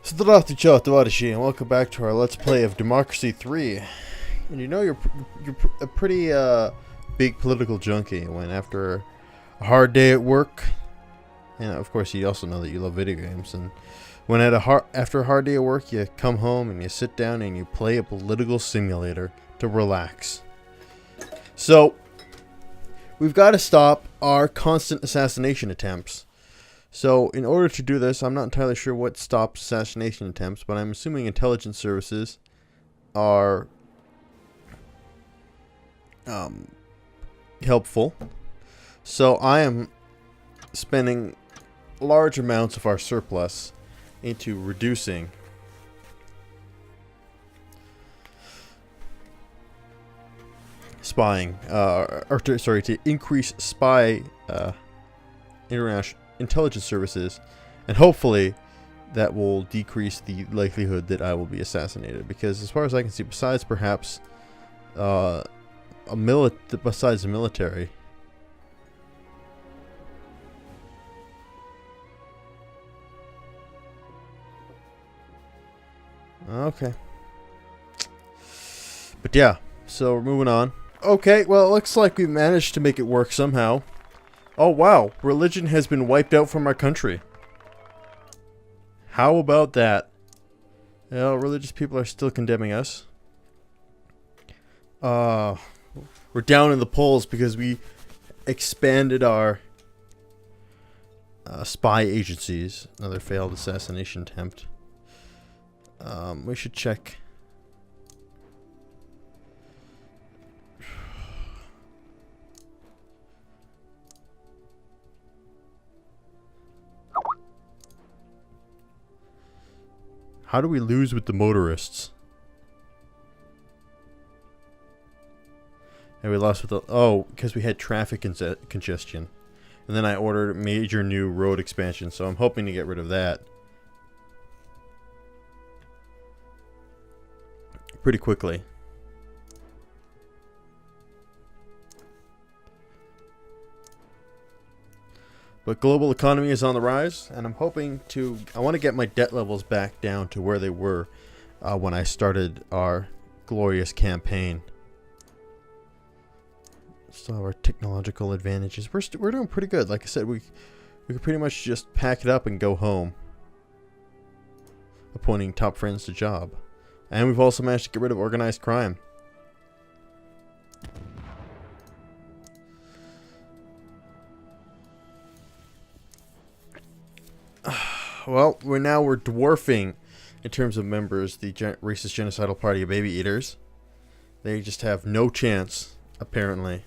Здравствуйте, товарищи, and welcome back to our Let's Play of Democracy 3. And you know you're a pretty big political junkie when after a hard day at work, and of course you also know that you love video games, and when after a hard day at work you come home and you sit down and you play a political simulator to relax. So we've got to stop our constant assassination attempts. So, in order to do this, I'm not entirely sure what stops assassination attempts, but I'm assuming intelligence services are helpful. So, I am spending large amounts of our surplus into reducing spying, to increase spy international intelligence services, and hopefully that will decrease the likelihood that I will be assassinated, because as far as I can see, besides perhaps besides the military, okay, but yeah, so we're moving on. Okay, well, it looks like we managed to make it work somehow. Oh wow, religion has been wiped out from our country. How about that? Well, religious people are still condemning us. We're down in the polls because we expanded our spy agencies. Another failed assassination attempt. We should check. How do we lose with the motorists? And we lost with the... Oh, because we had traffic congestion. And then I ordered major new road expansion, so I'm hoping to get rid of that pretty quickly. But global economy is on the rise, and I'm hoping to... I want to get my debt levels back down to where they were when I started our glorious campaign. Still have our technological advantages. We're doing pretty good. Like I said, we could pretty much just pack it up and go home. Appointing top friends to job. And we've also managed to get rid of organized crime. Well, we're dwarfing, in terms of members, the racist genocidal party of baby eaters. They just have no chance, apparently,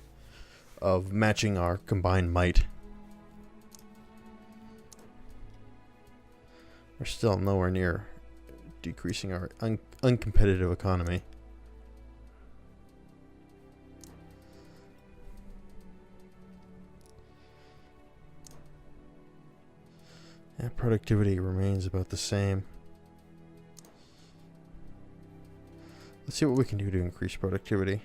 of matching our combined might. We're still nowhere near decreasing our uncompetitive economy. Yeah, productivity remains about the same. Let's see what we can do to increase productivity.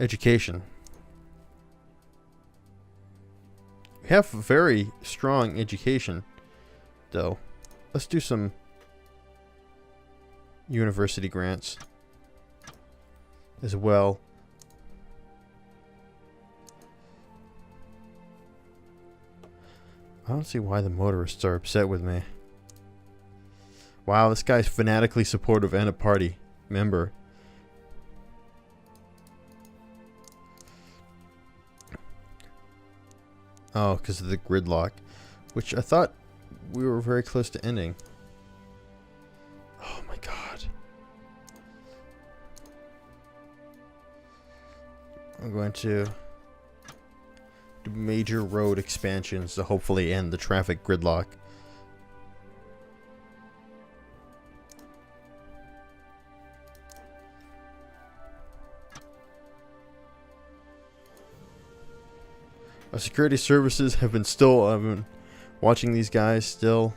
Education. We have very strong education, though. Let's do some university grants as well. I don't see why the motorists are upset with me. Wow, this guy's fanatically supportive and a party member. Oh, because of the gridlock, which I thought we were very close to ending. Oh my god. I'm going to do major road expansions to hopefully end the traffic gridlock. Our security services have been watching these guys still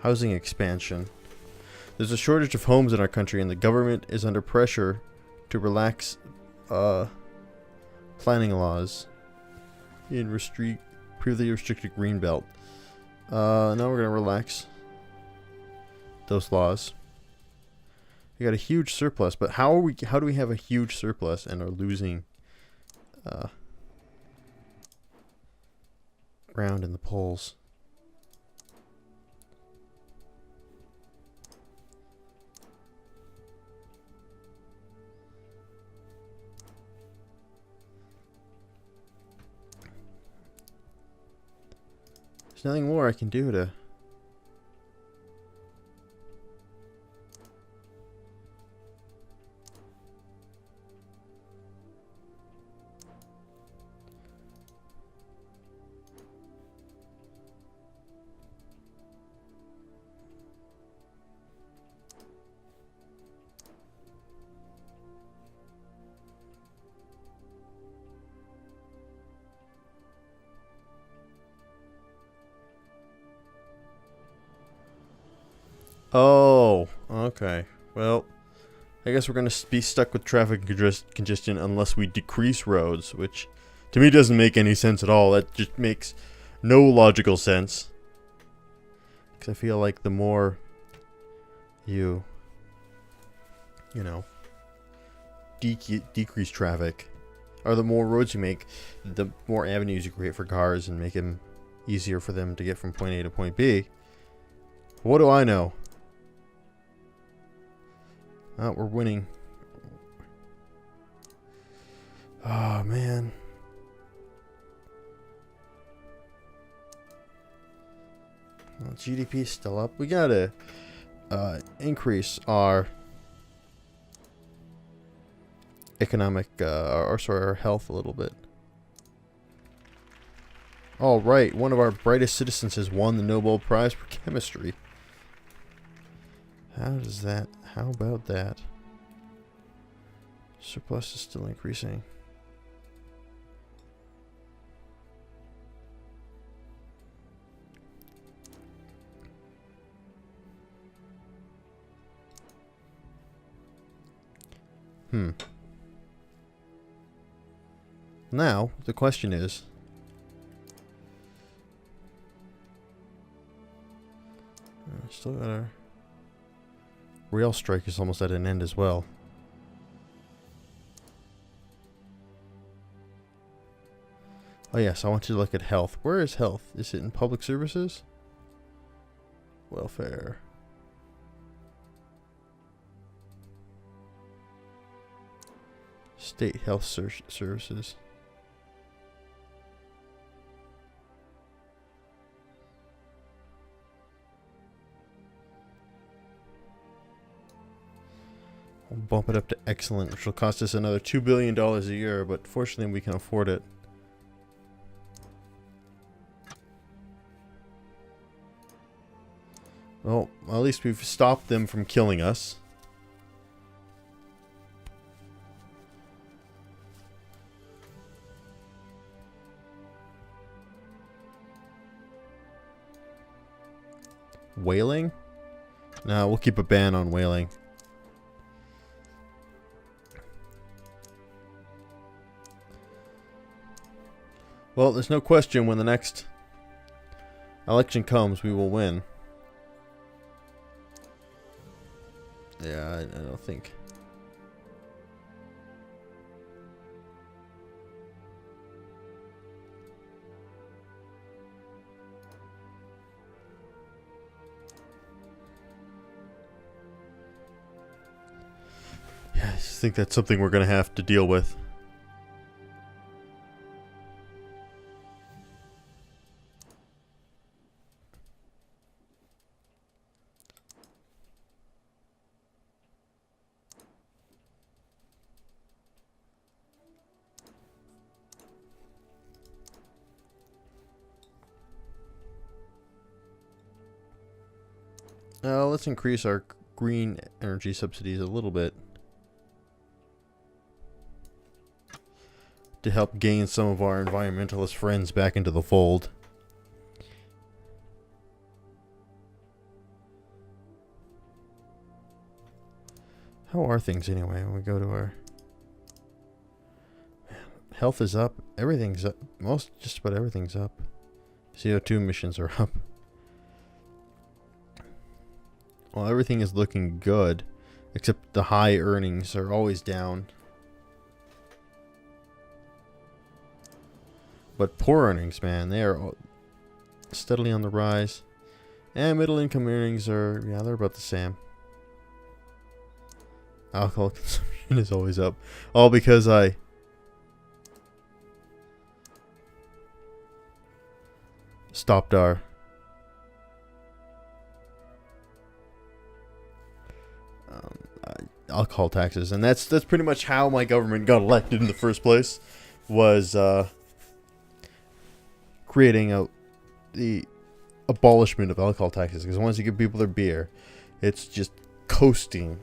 Housing expansion. There's a shortage of homes in our country, and the government is under pressure to relax planning laws in previously restricted greenbelt. Now we're gonna relax those laws. We got a huge surplus, but how do we have a huge surplus and are losing ground in the polls? There's nothing more I can do to... Oh, okay. Well, I guess we're going to be stuck with traffic congestion unless we decrease roads, which to me doesn't make any sense at all. That just makes no logical sense. Because I feel like the more you know, decrease traffic, or the more roads you make, the more avenues you create for cars and make them easier for them to get from point A to point B. What do I know? Oh, we're winning. Oh, man. Well, GDP is still up. We gotta increase our economic, our health a little bit. All right, one of our brightest citizens has won the Nobel Prize for Chemistry. How about that? Surplus is still increasing. Now, the question is... still got our... rail strike is almost at an end as well. Oh yes, I want you to look at health. Where is health? Is it in public services? Welfare. State health services. We'll bump it up to excellent, which will cost us another $2 billion a year, but fortunately we can afford it. Well, at least we've stopped them from killing us. Whaling? No, we'll keep a ban on whaling. Well, there's no question when the next election comes, we will win. Yeah, I don't think. Yeah, I just think that's something we're going to have to deal with. Let's increase our green energy subsidies a little bit to help gain some of our environmentalist friends back into the fold. How are things anyway when we go to our... Health is up. Everything's up. Just about everything's up. CO2 emissions are up. Well, everything is looking good. Except the high earnings are always down. But poor earnings, man, they are steadily on the rise. And middle income earnings are, yeah, they're about the same. Alcohol consumption is always up. All because I stopped our alcohol taxes, and that's pretty much how my government got elected in the first place, was creating the abolishment of alcohol taxes. Because once you give people their beer, it's just coasting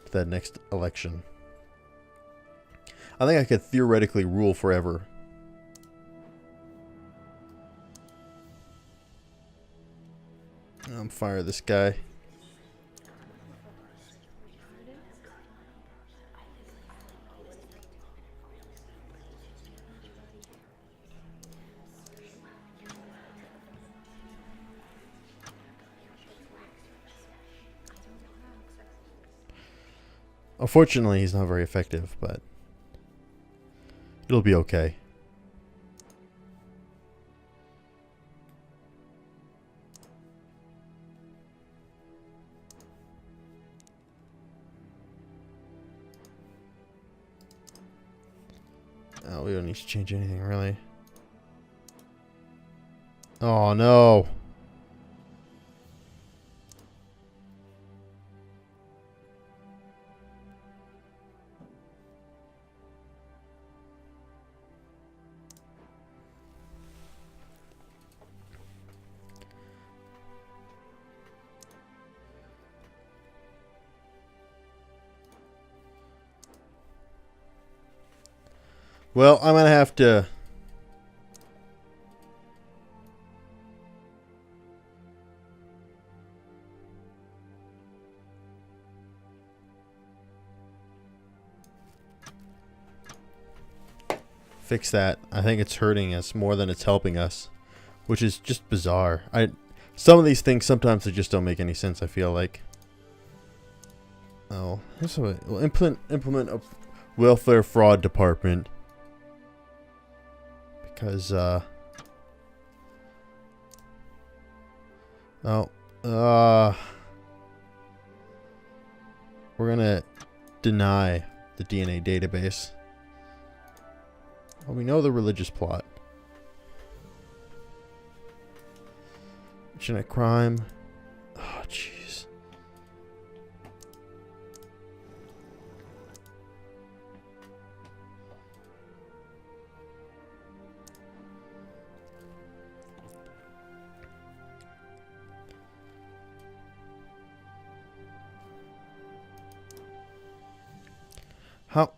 to that next election. I think I could theoretically rule forever. Fire this guy. Unfortunately, he's not very effective, but it'll be okay. Oh, we don't need to change anything, really. Oh, no. Well, I'm going to have to... fix that. I think it's hurting us more than it's helping us, which is just bizarre. Some of these things, sometimes they just don't make any sense, I feel like. Oh, we'll implement a welfare fraud department. Because, we're gonna deny the DNA database. Well, we know the religious plot. Genetic crime. Oh, jeez.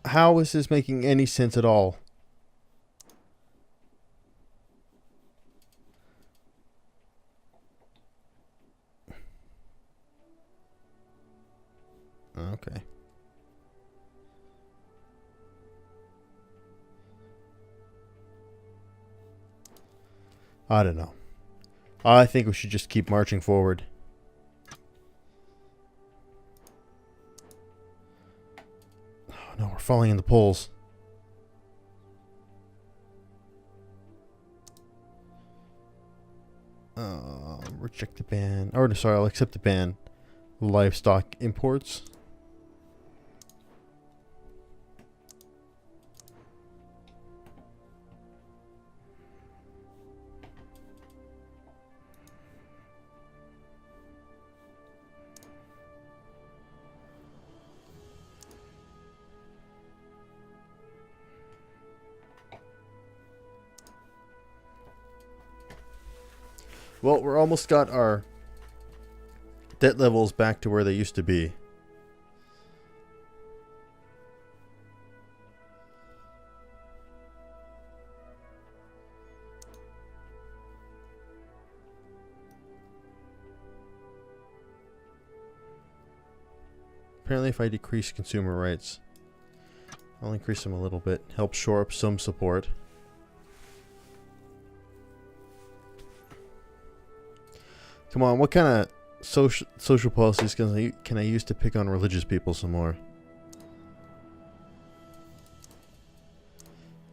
How is this making any sense at all? Okay. I don't know. I think we should just keep marching forward. Oh no, we're falling in the polls. Reject the ban. Or no, sorry, I'll accept the ban. Livestock imports. Well, we're almost got our debt levels back to where they used to be. Apparently if I decrease consumer rights, I'll increase them a little bit. Help shore up some support. Come on, what kind of social policies can I use to pick on religious people some more?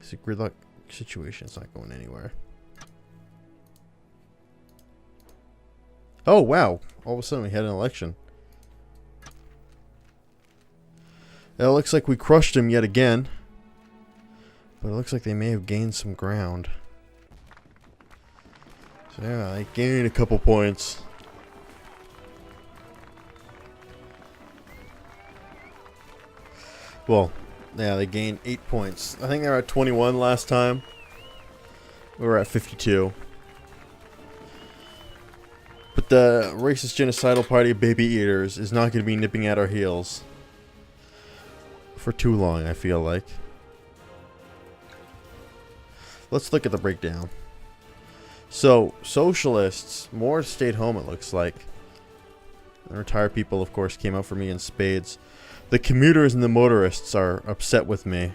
It's a gridlock situation. It's not going anywhere. Oh, wow. All of a sudden we had an election. It looks like we crushed him yet again. But it looks like they may have gained some ground. So yeah, they gained a couple points. Well, yeah, they gained 8 points. I think they were at 21 last time. We were at 52. But the racist genocidal party of baby eaters is not going to be nipping at our heels for too long, I feel like. Let's look at the breakdown. So, socialists, more stayed home it looks like. The retired people, of course, came out for me in spades. The commuters and the motorists are upset with me.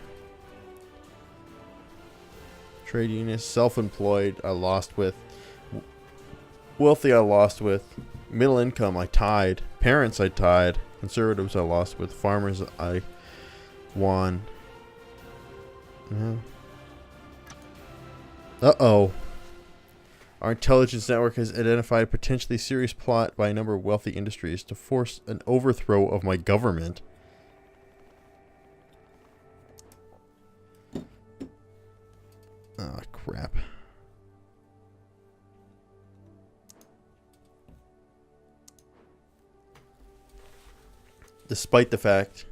Trade unionists, self-employed, I lost with. Wealthy, I lost with. Middle income, I tied. Parents, I tied. Conservatives, I lost with. Farmers, I won. Yeah. Uh-oh. Our intelligence network has identified a potentially serious plot by a number of wealthy industries to force an overthrow of my government. Ah, crap. Despite the fact...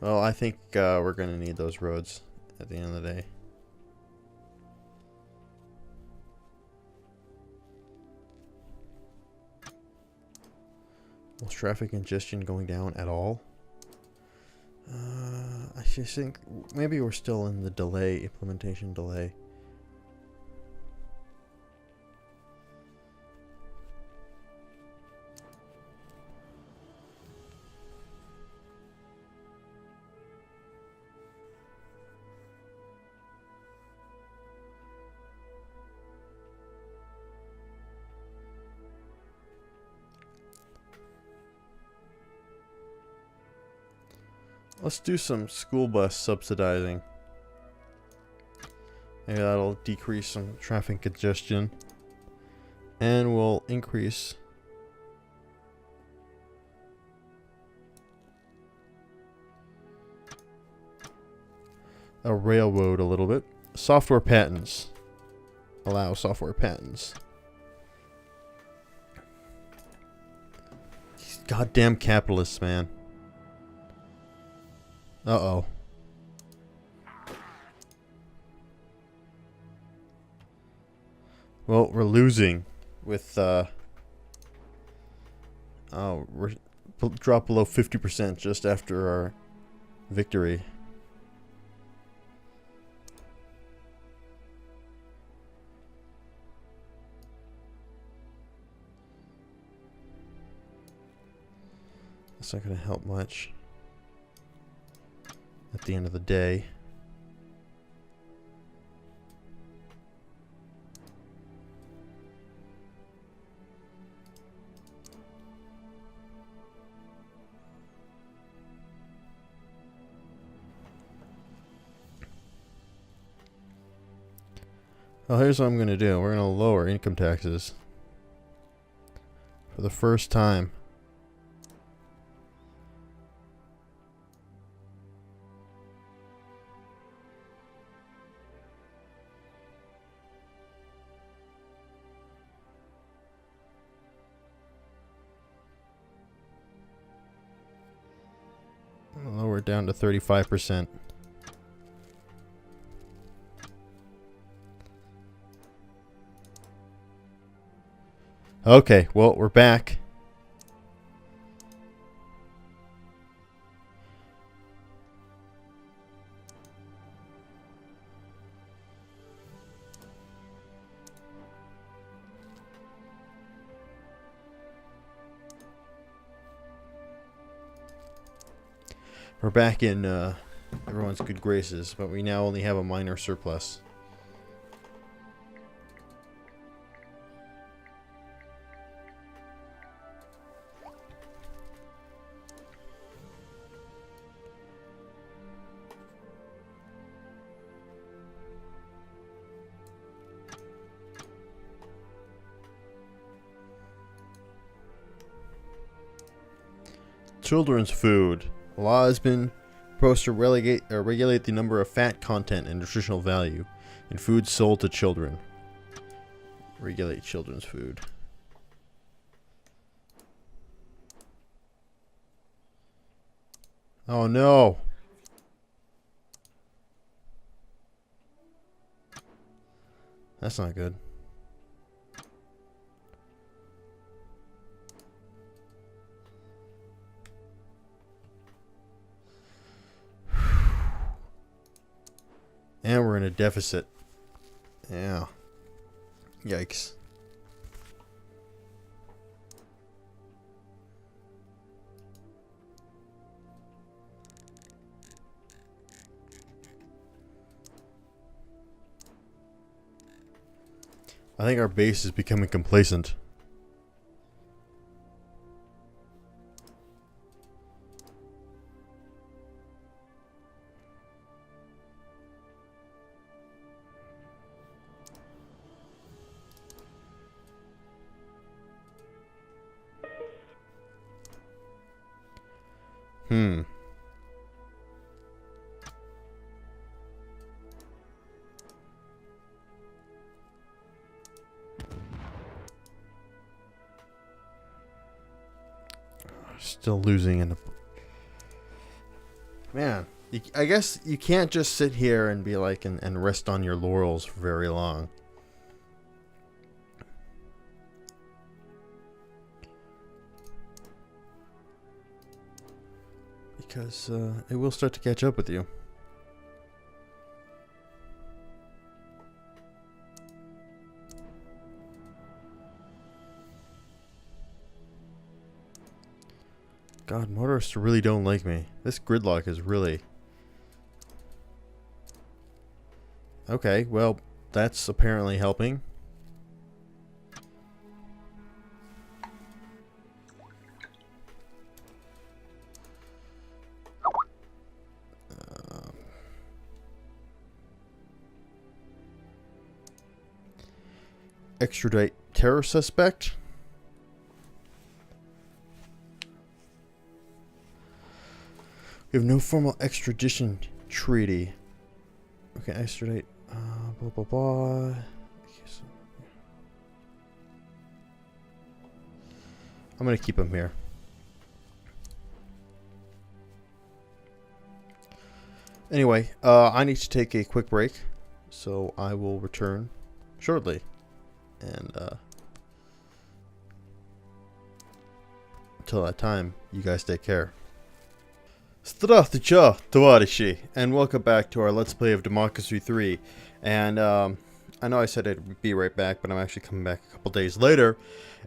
Well, I think we're going to need those roads at the end of the day. Was traffic congestion going down at all? I just think maybe we're still in the delay, implementation delay. Let's do some school bus subsidizing. Maybe that'll decrease some traffic congestion. And we'll increase a railroad a little bit. Software patents. Allow software patents. These goddamn capitalists, man. Uh-oh. Well, we're losing with, oh, we're dropped below 50% just after our victory. That's not going to help much at the end of the day. Well, here's what I'm going to do. We're going to lower income taxes for the first time. Lower it down to 35%. Okay, well, we're back. We're back in everyone's good graces, but we now only have a minor surplus. Children's food. The law has been proposed to regulate the number of fat content and nutritional value in foods sold to children. Regulate children's food. Oh no! That's not good. And we're in a deficit. Yeah. Yikes. I think our base is becoming complacent. Still losing in the... Man, I guess you can't just sit here and be like and rest on your laurels for very long. Because it will start to catch up with you. God, motorists really don't like me. This gridlock is really... Okay, well, that's apparently helping. Extradite terror suspect? We have no formal extradition treaty. Okay, extradite. Blah blah blah. I'm gonna keep him here. Anyway, I need to take a quick break, so I will return shortly. And until that time, you guys take care. Здравствуйте, товарищи, and welcome back to our Let's Play of Democracy 3. And I know I said I'd be right back, but I'm actually coming back a couple days later.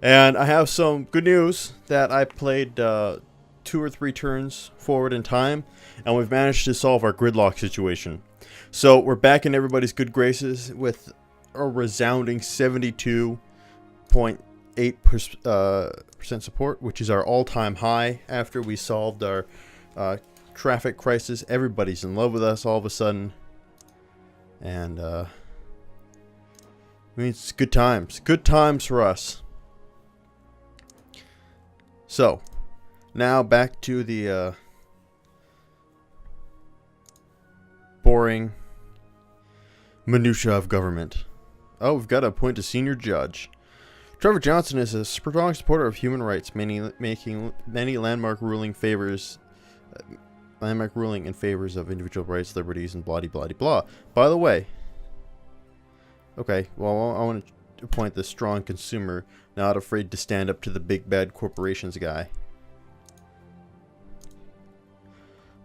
And I have some good news that I played 2 or 3 turns forward in time, and we've managed to solve our gridlock situation. So we're back in everybody's good graces with a resounding 72.8% support, which is our all-time high after we solved our traffic crisis. Everybody's in love with us all of a sudden, and I mean, it's good times for us. So now back to the boring minutia of government. Oh, we've got to appoint a senior judge. Trevor Johnson is a strong supporter of human rights, making many landmark ruling in favors of individual rights, liberties, and blah blah blah. By the way, okay, well, I want to appoint the strong consumer, not afraid to stand up to the big bad corporations guy.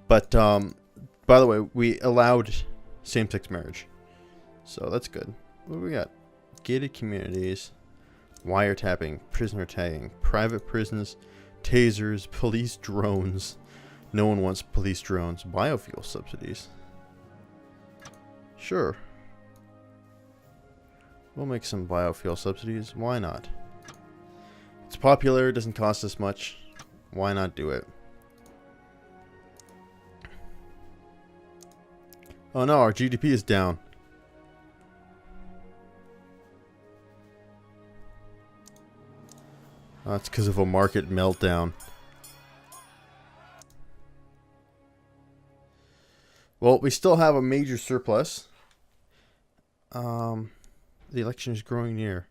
But by the way, we allowed same-sex marriage, so that's good. What do we got? Gated communities, wiretapping, prisoner tagging, private prisons, tasers, police drones, No one wants police drones. Biofuel subsidies. Sure. We'll make some biofuel subsidies. Why not? It's popular. It doesn't cost us much. Why not do it? Oh no, our GDP is down. Oh, that's because of a market meltdown. Well, we still have a major surplus. The election is growing near.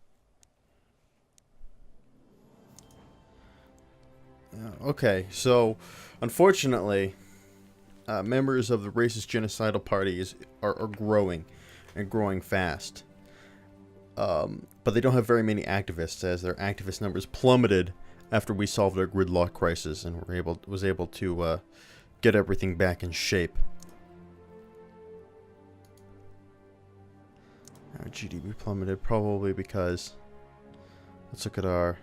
Okay, so unfortunately, members of the racist genocidal parties are growing and growing fast. But they don't have very many activists, as their activist numbers plummeted after we solved our gridlock crisis and was able to get everything back in shape. Our GDP plummeted probably because, let's look at our.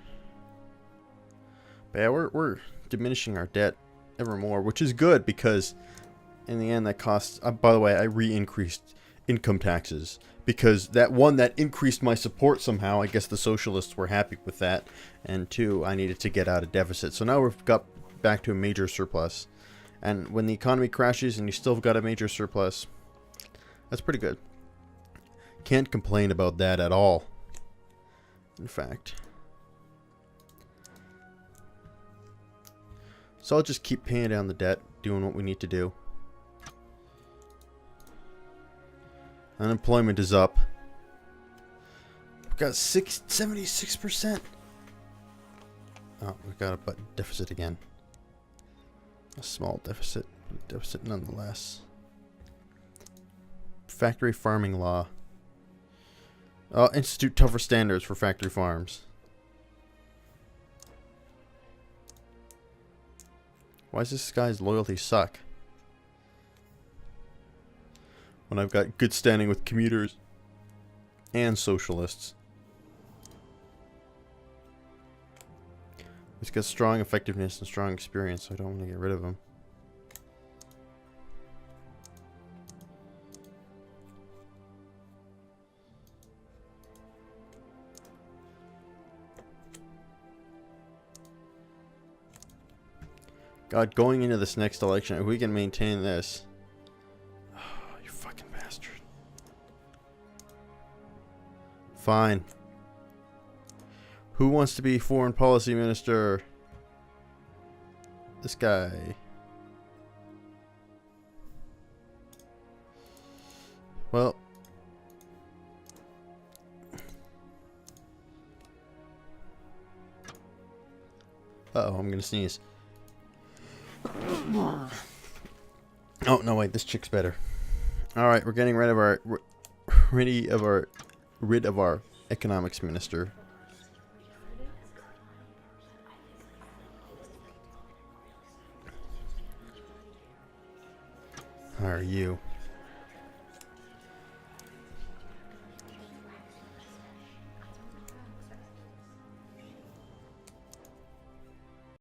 But yeah, we're diminishing our debt ever more, which is good because in the end that costs. By the way, I re-increased income taxes because that increased my support somehow. I guess the socialists were happy with that, and two, I needed to get out of deficit. So now we've got back to a major surplus, and when the economy crashes and you still got a major surplus, that's pretty good. Can't complain about that at all. In fact. So I'll just keep paying down the debt, doing what we need to do. Unemployment is up. We've got 76%. Oh, we've got a deficit again. A small deficit, but deficit nonetheless. Factory farming law. Institute tougher standards for factory farms. Why does this guy's loyalty suck? When I've got good standing with commuters and socialists. He's got strong effectiveness and strong experience, so I don't want to get rid of him. God, going into this next election, if we can maintain this. Oh, you fucking bastard. Fine. Who wants to be foreign policy minister? This guy. Well. Uh-oh, I'm gonna sneeze. Oh no! Wait, this chick's better. All right, we're getting rid of our economics minister. How are you?